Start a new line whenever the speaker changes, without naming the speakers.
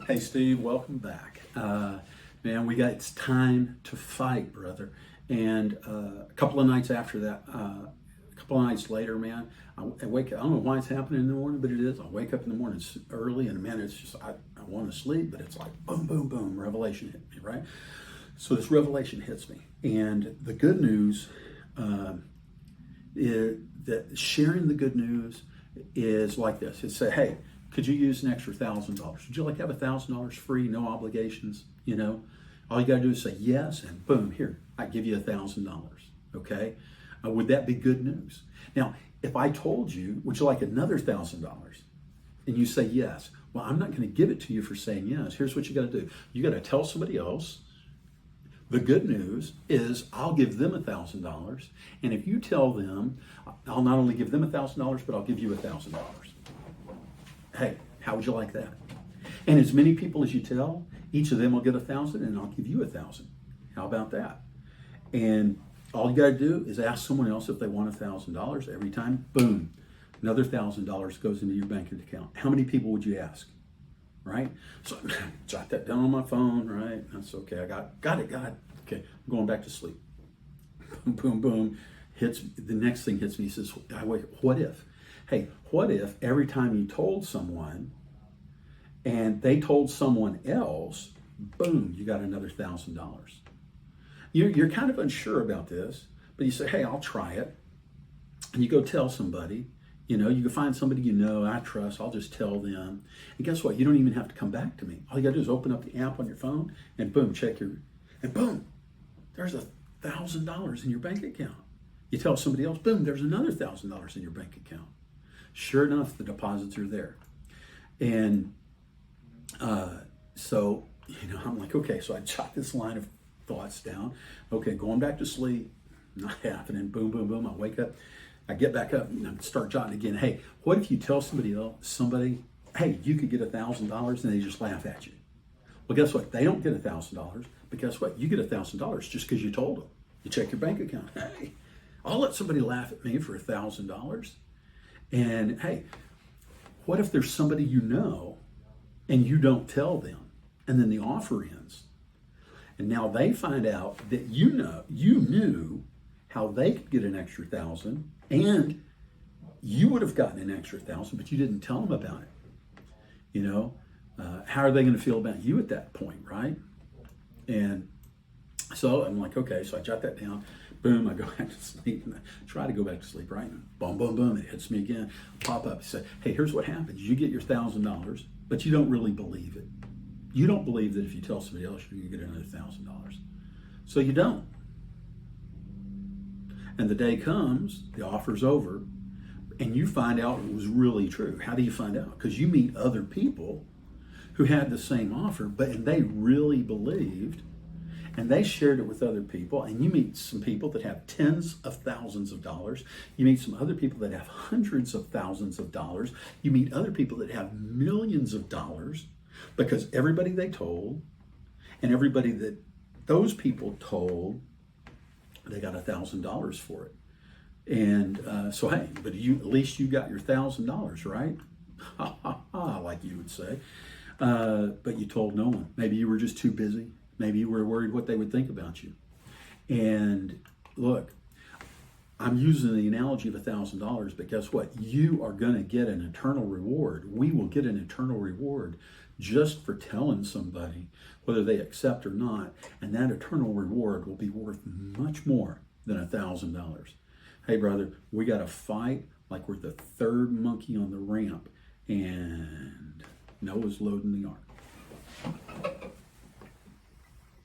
Hey Steve, welcome back. Man, it's time to fight, brother. And a couple of nights after that, a couple of nights later, man, I wake up. I don't know why it's happening in the morning, but it is. I wake up in the morning early, and man, it's just I want to sleep, but it's like boom, boom, boom, revelation hit me, right? So this revelation hits me, and the good news is that sharing the good news is like this. It's say, hey, could you use an extra $1,000? Would you like to have $1,000 free, no obligations? All you got to do is say yes, and boom, here, I give you $1,000. Okay, would that be good news? Now, if I told you, would you like another $1,000? And you say yes, well, I'm not going to give it to you for saying yes. Here's what you got to do: you got to tell somebody else. The good news is I'll give them $1,000, and if you tell them, I'll not only give them $1,000, but I'll give you $1,000. Hey, how would you like that? And as many people as you tell, each of them will get 1,000, and I'll give you 1,000. How about that? And all you got to do is ask someone else if they want $1,000. Every time, boom, another $1,000 goes into your bank account. How many people would you ask? Right? So jot that down on my phone. Right? That's okay. I got it. Okay, I'm going back to sleep. Boom, boom, boom. The next thing hits me. He says, what if? Hey, what if every time you told someone and they told someone else, boom, you got another $1,000. You're kind of unsure about this, but you say, hey, I'll try it. And you go tell somebody, you can find somebody I trust, I'll just tell them. And guess what? You don't even have to come back to me. All you got to do is open up the app on your phone and boom, and boom, there's $1,000 in your bank account. You tell somebody else, boom, there's another $1,000 in your bank account. Sure enough, the deposits are there. And so, I'm like, okay, so I jot this line of thoughts down. Okay, going back to sleep, not happening. Boom, boom, boom. I wake up, I get back up and I start jotting again. Hey, what if you tell somebody, hey, you could get $1,000, and they just laugh at you? Well, guess what? They don't get $1,000, but guess what? You get $1,000 just because you told them. You check your bank account. Hey, I'll let somebody laugh at me for $1,000. And hey, what if there's somebody and you don't tell them, and then the offer ends, and now they find out that you knew how they could get an extra 1,000, and you would have gotten an extra 1,000, but you didn't tell them about it. How are they going to feel about you at that point, right? And so I'm like, okay, so I jot that down. Boom, I go back to sleep, and I try to go back to sleep, right? And boom, boom, boom, it hits me again. Pop up, say, hey, here's what happens. You get your $1,000, but you don't really believe it. You don't believe that if you tell somebody else, you're going to get another $1,000. So you don't. And the day comes, the offer's over, and you find out it was really true. How do you find out? Because you meet other people who had the same offer, and they really believed, and they shared it with other people. And you meet some people that have tens of thousands of dollars. You meet some other people that have hundreds of thousands of dollars. You meet other people that have millions of dollars, because everybody they told and everybody that those people told, they got $1,000 for it. And so, hey, but at least you got your $1,000, right? Ha, ha, ha, like you would say. But you told no one. Maybe you were just too busy. Maybe you were worried what they would think about you. And look, I'm using the analogy of $1,000, but guess what? You are going to get an eternal reward. We will get an eternal reward just for telling somebody, whether they accept or not. And that eternal reward will be worth much more than $1,000. Hey, brother, we got to fight like we're the third monkey on the ramp, and Noah's loading the ark.